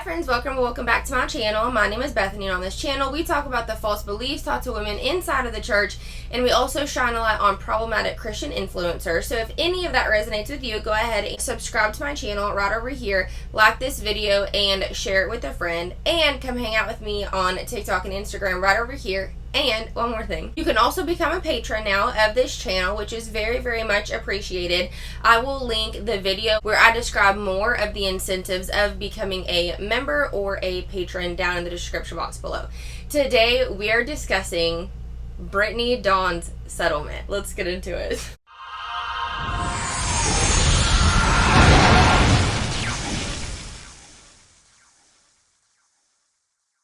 Hi friends, welcome back to my channel. My name is Bethany, and on this channel we talk about the false beliefs taught to women inside of the church, and we also shine a light on problematic Christian influencers. So if any of that resonates with you, go ahead and subscribe to my channel right over here, like this video, and share it with a friend, and come hang out with me on TikTok and Instagram right over here. And one more thing, you can also become a patron now of this channel, which is very, very much appreciated. I will link the video where I describe more of the incentives of becoming a member or a patron down in the description box below. Today, we are discussing Brittanydawn's settlement. Let's get into it.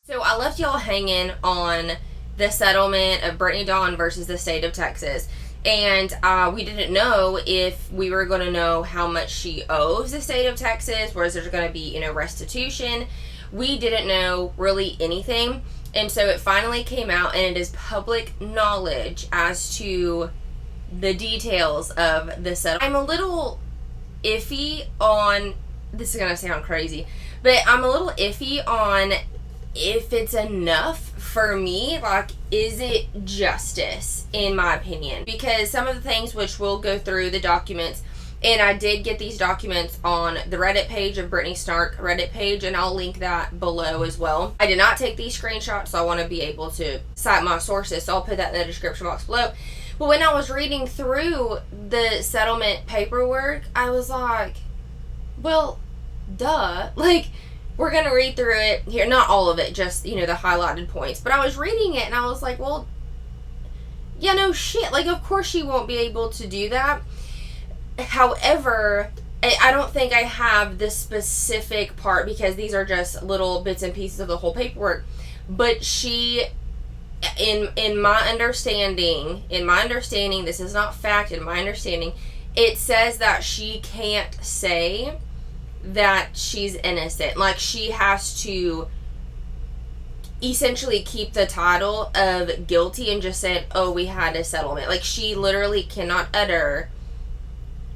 So I left y'all hanging on the settlement of Brittanydawn versus the state of Texas. And we didn't know if we were going to know how much she owes the state of Texas. Was there going to be, restitution? We didn't know really anything. And so it finally came out, and it is public knowledge as to the details of the settlement. I'm a little iffy on, this is going to sound crazy, but I'm a little iffy on if it's enough for me. Like, is it justice, in my opinion? Because some of the things, which we'll go through the documents, and I did get these documents on the Reddit page of Brittany Snark Reddit page, and I'll link that below as well. I did not take these screenshots, so I want to be able to cite my sources, so I'll put that in the description box below. But when I was reading through the settlement paperwork, I was like, well, duh. Like, we're going to read through it here. Not all of it, just, the highlighted points. But I was reading it, and I was like, well, yeah, no shit. Like, of course she won't be able to do that. However, I don't think I have the specific part, because these are just little bits and pieces of the whole paperwork. But she, in my understanding, this is not fact, in my understanding, it says that she can't say that she's innocent. Like, she has to essentially keep the title of guilty and just said, oh, we had a settlement. Like, she literally cannot utter,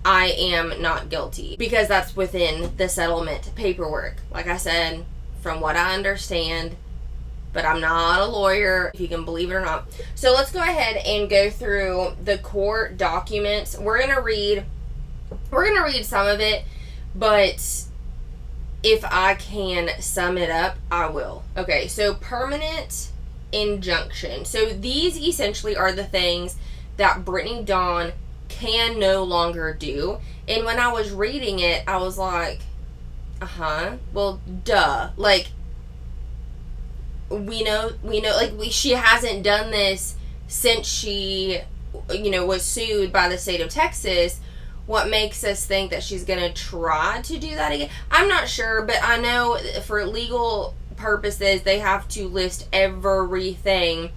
I am not guilty, because that's within the settlement paperwork. Like I said, from what I understand, but I'm not a lawyer, if you can believe it or not. So let's go ahead and go through the court documents. We're gonna read some of it, but if I can sum it up, I will. Okay, so permanent injunction. So these essentially are the things that Brittanydawn can no longer do. And when I was reading it, I was like, well, duh. Like, we know, like, she hasn't done this since she, was sued by the state of Texas. What makes us think that she's going to try to do that again? I'm not sure, but I know for legal purposes, they have to list everything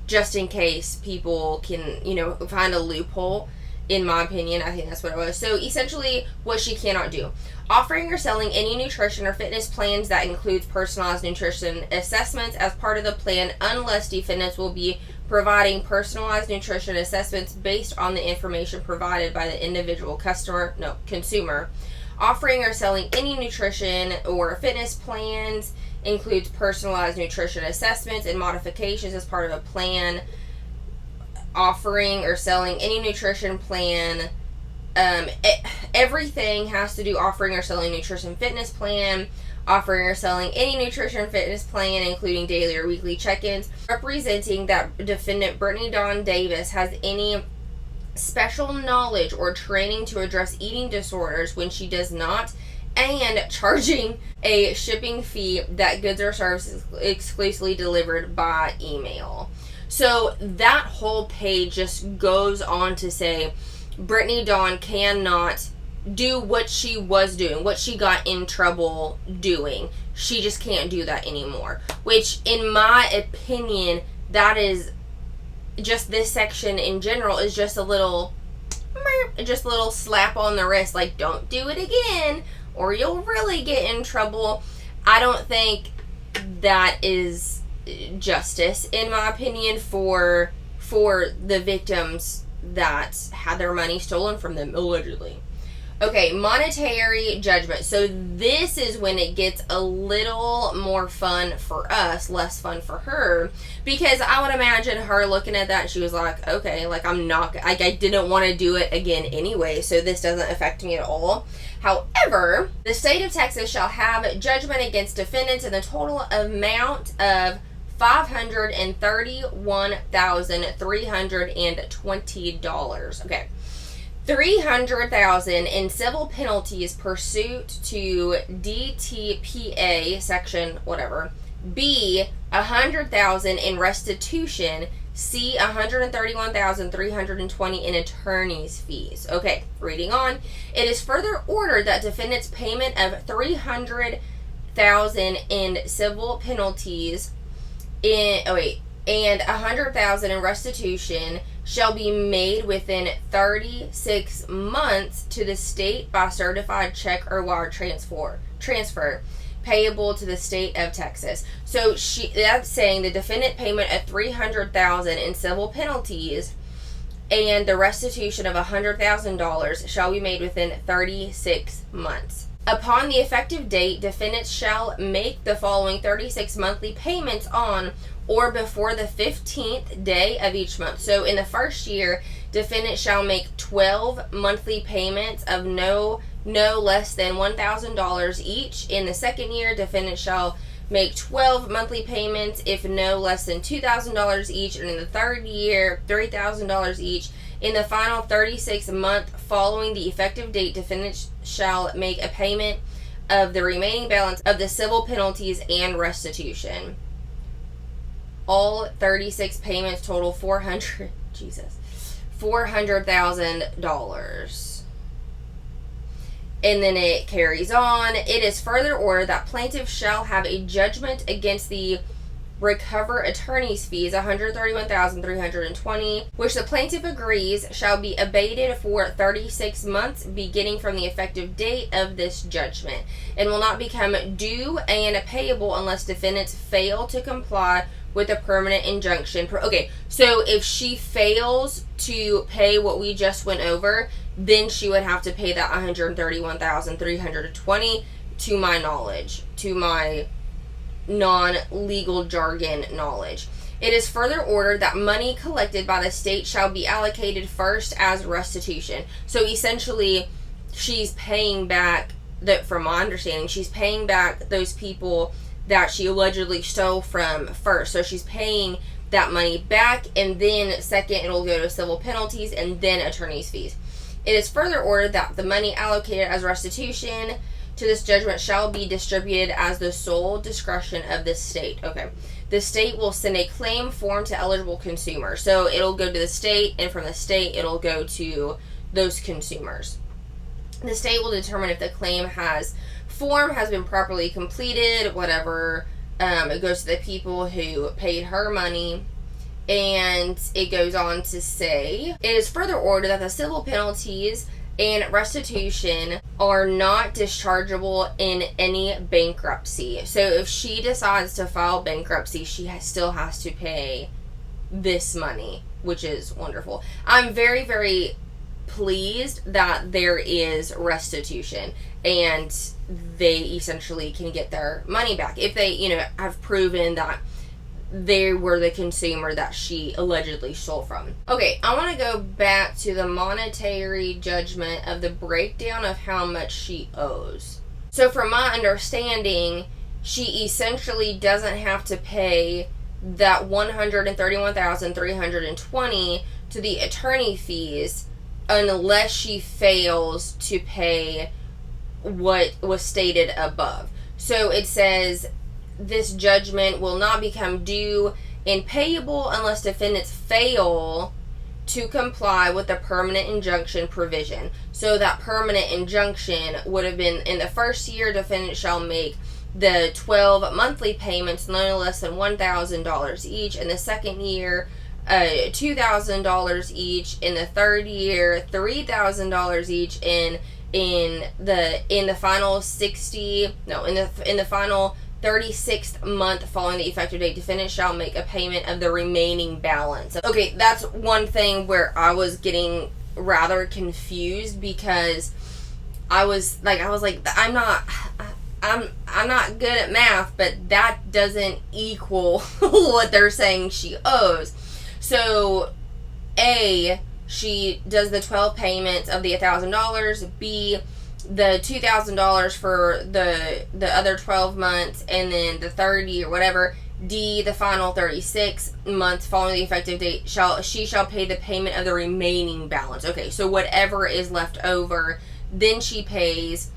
just in case people can, find a loophole. In my opinion, I think that's what it was. So essentially, what she cannot do: offering or selling any nutrition or fitness plans that includes personalized nutrition assessments as part of the plan, unless defendants will be providing personalized nutrition assessments based on the information provided by the individual consumer. Offering or selling any nutrition or fitness plans includes personalized nutrition assessments and modifications as part of a plan. Offering or selling any nutrition plan, everything has to do offering or selling nutrition fitness plan, offering or selling any nutrition fitness plan, including daily or weekly check-ins, representing that defendant Brittanydawn Davis has any special knowledge or training to address eating disorders when she does not, and charging a shipping fee that goods or services exclusively delivered by email. So that whole page just goes on to say Brittanydawn cannot do what she was doing, what she got in trouble doing. She just can't do that anymore. Which, in my opinion, that is just, this section in general is just a little slap on the wrist. Like, don't do it again, or you'll really get in trouble. I don't think that is justice, in my opinion, for the victims that had their money stolen from them, allegedly. Okay, monetary judgment. So this is when it gets a little more fun for us, less fun for her, because I would imagine her looking at that and she was like, okay, like I didn't want to do it again anyway, so this doesn't affect me at all. However, the state of Texas shall have judgment against defendants in the total amount of $531,320. Okay. $300,000 in civil penalties pursuant to DTPA section whatever. B, $100,000 in restitution. C, $131,320 in attorney's fees. Okay, reading on. It is further ordered that defendants' payment of $300,000 in civil penalties and $100,000 in restitution shall be made within 36 months to the state by certified check or wire transfer payable to the state of Texas. So that's saying the defendant payment of $300,000 in civil penalties and the restitution of $100,000 shall be made within 36 months. Upon the effective date, defendants shall make the following 36 monthly payments on or before the 15th day of each month. So in the first year, defendants shall make 12 monthly payments of no less than $1,000 each. In the second year, defendants shall make 12 monthly payments if no less than $2,000 each. And in the third year, $3,000 each. In the final 36 month following the effective date, defendants shall make a payment of the remaining balance of the civil penalties and restitution. All 36 payments total $400,000. And then it carries on. It is further ordered that plaintiffs shall have a judgment against the recover attorney's fees, $131,320, which the plaintiff agrees shall be abated for 36 months beginning from the effective date of this judgment, and will not become due and payable unless defendants fail to comply with a permanent injunction. Okay, so if she fails to pay what we just went over, then she would have to pay that $131,320 to my knowledge, to my non-legal jargon knowledge. It is further ordered that money collected by the state shall be allocated first as restitution. So essentially, she's paying back, from my understanding, she's paying back those people that she allegedly stole from first. So she's paying that money back, and then second, it'll go to civil penalties and then attorney's fees. It is further ordered that the money allocated as restitution to this judgment shall be distributed as the sole discretion of the state. Okay. The state will send a claim form to eligible consumers. So it'll go to the state, and from the state, it'll go to those consumers. The state will determine if the claim form has been properly completed, whatever. It goes to the people who paid her money. And it goes on to say, it is further ordered that the civil penalties and restitution are not dischargeable in any bankruptcy. So if she decides to file bankruptcy, she still has to pay this money, which is wonderful. I'm very, very pleased that there is restitution and they essentially can get their money back if they, have proven that they were the consumer that she allegedly stole from. Okay, I want to go back to the monetary judgment of the breakdown of how much she owes. So from my understanding, she essentially doesn't have to pay that $131,320 to the attorney fees unless she fails to pay what was stated above. So it says this judgment will not become due and payable unless defendants fail to comply with the permanent injunction provision. So that permanent injunction would have been, in the first year, defendants shall make the 12 monthly payments no less than $1,000 each. In the second year, $2,000 each. In the third year, $3,000 each. In the final 36th month following the effective date, defendant shall make a payment of the remaining balance. Okay, that's one thing where I was getting rather confused, because I was like, I'm not good at math, but that doesn't equal what they're saying she owes. So, A, she does the 12 payments of the $1,000. B, the $2,000 for the other 12 months, and then the 30 or whatever. D, the final 36 months following the effective date, she shall pay the payment of the remaining balance. Okay, so whatever is left over, then she pays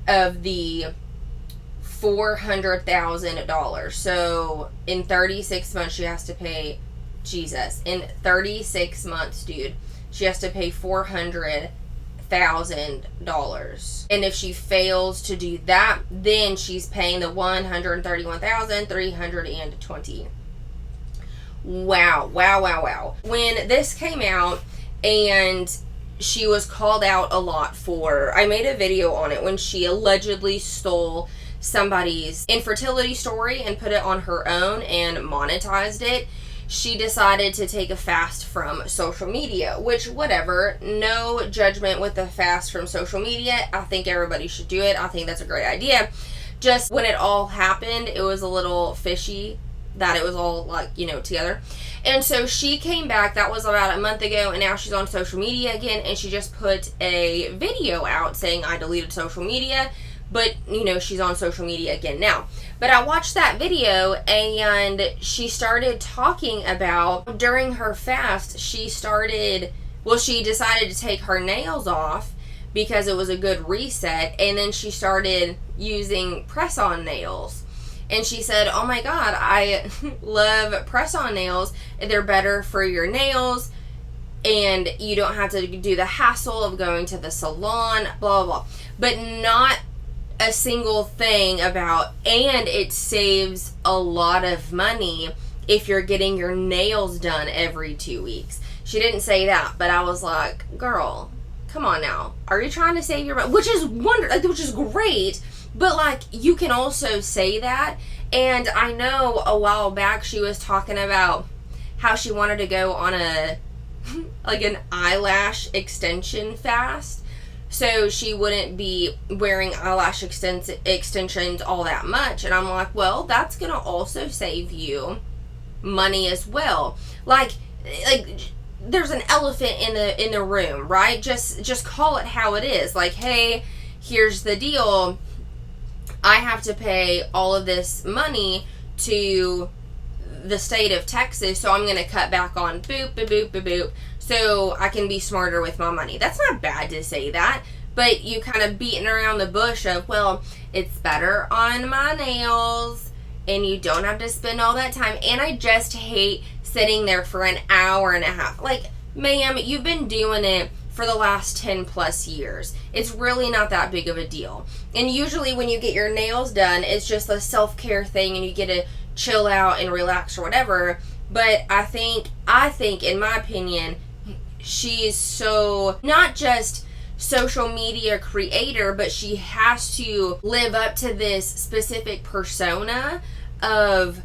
of the $400,000. So in 36 months, she has to pay, Jesus, in 36 months, dude, she has to pay $400,000. And if she fails to do that, then she's paying the $131,320. Wow. When this came out, and she was called out a lot for, I made a video on it when she allegedly stole somebody's infertility story and put it on her own and monetized it. She decided to take a fast from social media, which, whatever, no judgment with the fast from social media. I think everybody should do it. I think that's a great idea. Just when it all happened, it was a little fishy that it was all, like, you know, together. And so she came back, that was about a month ago, and now she's on social media again, and she just put a video out saying, I deleted social media, but, you know, she's on social media again now. But I watched that video, and she started talking about, during her fast, she decided to take her nails off because it was a good reset, and then she started using press-on nails. And she said, oh my God, I love press-on nails. They're better for your nails, and you don't have to do the hassle of going to the salon, blah, blah, blah. But not a single thing about, and it saves a lot of money if you're getting your nails done every 2 weeks. She didn't say that, but I was like, girl, come on now. Are you trying to save your money? Which is great, but, like, you can also say that. And I know a while back she was talking about how she wanted to go on an eyelash extension fast, so she wouldn't be wearing eyelash extensions all that much. And I'm like, well, that's gonna also save you money as well. Like there's an elephant in the room, right? Just call it how it is. Like, hey, here's the deal. I have to pay all of this money to the state of Texas, so I'm going to cut back on boop, so I can be smarter with my money. That's not bad to say that, but you kind of beating around the bush of, well, it's better on my nails, and you don't have to spend all that time, and I just hate sitting there for an hour and a half. Like, ma'am, you've been doing it for the last 10 plus years. It's really not that big of a deal. And usually when you get your nails done, it's just a self-care thing and you get to chill out and relax or whatever. But I think in my opinion, she's so, not just social media creator, but she has to live up to this specific persona of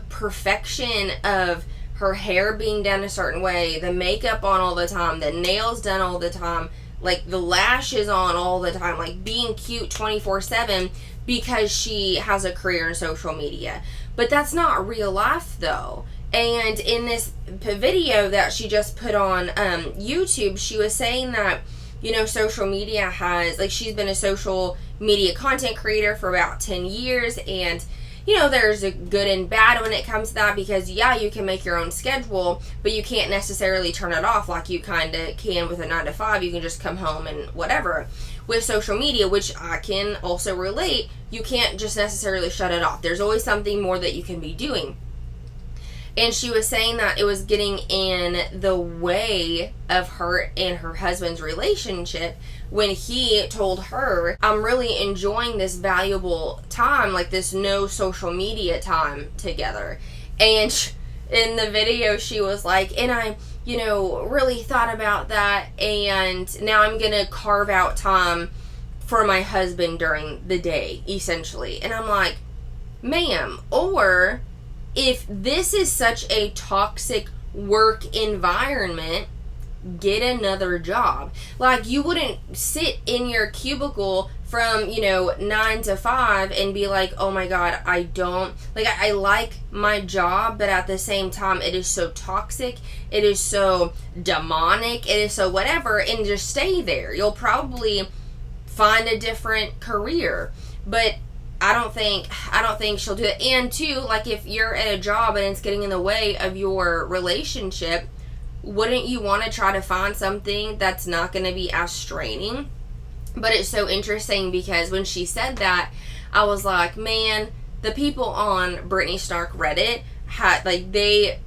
perfection, of her hair being done a certain way, the makeup on all the time, the nails done all the time, like the lashes on all the time, like being cute 24/7 because she has a career in social media. But that's not real life though. And in this video that she just put on YouTube, she was saying that, you know, social media has, like, she's been a social media content creator for about 10 years, and you know, there's a good and bad when it comes to that, because yeah, you can make your own schedule, but you can't necessarily turn it off like you kind of can with a 9 to 5. You can just come home and whatever. With social media, which I can also relate, you can't just necessarily shut it off. There's always something more that you can be doing. And she was saying that it was getting in the way of her and her husband's relationship when he told her, I'm really enjoying this valuable time, like this no social media time together. And in the video, she was like, and I, you know, really thought about that, and now I'm going to carve out time for my husband during the day, essentially. And I'm like, ma'am, or if this is such a toxic work environment, get another job. Like, you wouldn't sit in your cubicle from, 9 to 5 and be like, oh my God, I like my job, but at the same time, it is so toxic, it is so demonic, it is so whatever, and just stay there. You'll probably find a different career, but I don't think she'll do it. And two, like, if you're at a job and it's getting in the way of your relationship, wouldn't you want to try to find something that's not going to be as straining? But it's so interesting because when she said that, I was like, man, the people on Brittany Snark Reddit they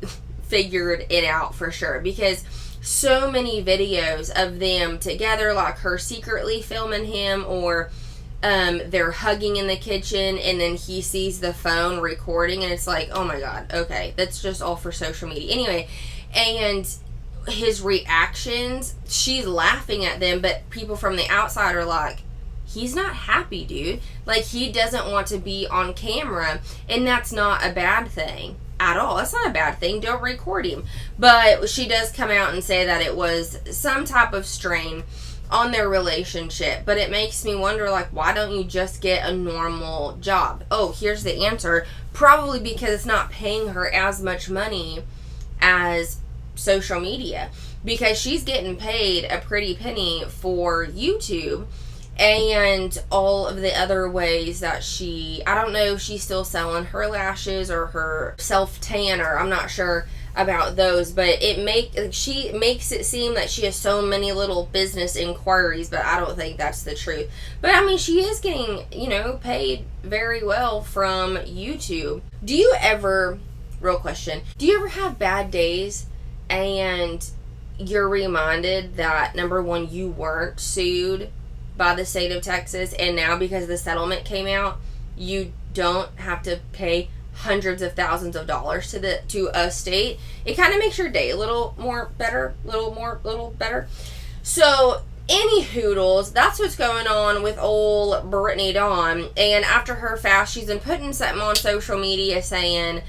figured it out for sure, because so many videos of them together, like her secretly filming him, or they're hugging in the kitchen and then he sees the phone recording, and it's like, oh my God, okay, that's just all for social media. Anyway, and his reactions, she's laughing at them, but people from the outside are like, he's not happy, dude. Like, he doesn't want to be on camera, and that's not a bad thing at all. That's not a bad thing. Don't record him. But she does come out and say that it was some type of strain on their relationship. But it makes me wonder, like, why don't you just get a normal job? Oh, here's the answer. Probably because it's not paying her as much money as social media, because she's getting paid a pretty penny for YouTube and all of the other ways that I don't know if she's still selling her lashes or her self tanner. I'm not sure about those, but she makes it seem that she has so many little business inquiries, but I don't think that's the truth. But I mean, she is getting, paid very well from YouTube. Real question, do you ever have bad days and you're reminded that, number one, you weren't sued by the state of Texas, and now because the settlement came out, you don't have to pay hundreds of thousands of dollars to a state? It kind of makes your day a little better. So, any hoodles, that's what's going on with old Brittanydawn. And after her fast, she's been putting something on social media saying,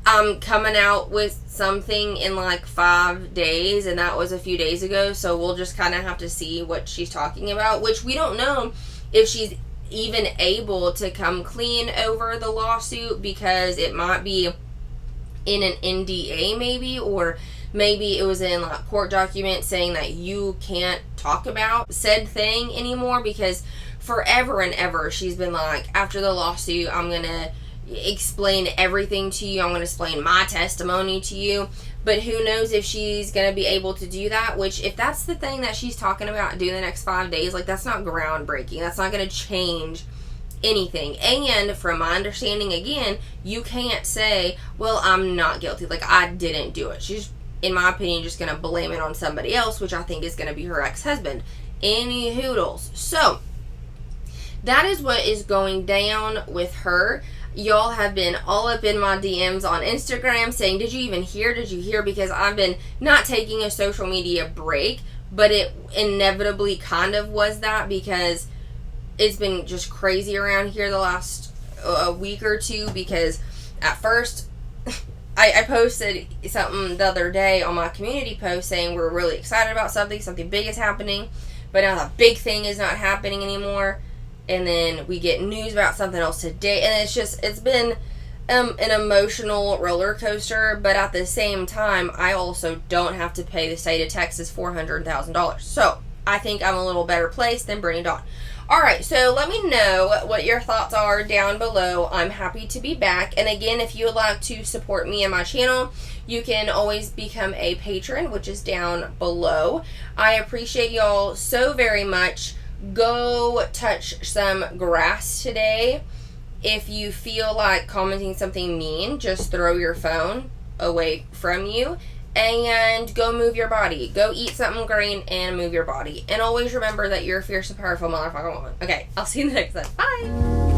I'm coming out with something in like 5 days, and that was a few days ago, so we'll just kind of have to see what she's talking about, which we don't know if she's even able to come clean over the lawsuit, because it might be in an NDA maybe, or maybe it was in like court documents saying that you can't talk about said thing anymore, because forever and ever she's been like, after the lawsuit, I'm gonna explain everything to you, I'm going to explain my testimony to you. But who knows if she's going to be able to do that, which, if that's the thing that she's talking about doing the next 5 days, like, that's not groundbreaking. That's not going to change anything. And from my understanding, again, you can't say, well, I'm not guilty, like, I didn't do it. She's, in my opinion, just going to blame it on somebody else, which I think is going to be her ex-husband. Any hoodles. So, that is what is going down with her. Y'all have been all up in my DMs on Instagram saying, did you even hear? Did you hear? Because I've been not taking a social media break, but it inevitably kind of was that, because it's been just crazy around here the last week or two. Because at first, I posted something the other day on my community post saying we're really excited about something big is happening, but now the big thing is not happening anymore. And then we get news about something else today, and it's been an emotional roller coaster. But at the same time, I also don't have to pay the state of Texas $400,000. So I think I'm a little better place than Brittanydawn. Alright, so let me know what your thoughts are down below. I'm happy to be back. And again, if you would like to support me and my channel, you can always become a patron, which is down below. I appreciate y'all so very much. Go touch some grass today. If you feel like commenting something mean, just throw your phone away from you and go move your body. Go eat something green and move your body. And always remember that you're a fierce and powerful motherfucking woman. Okay, I'll see you next time. Bye!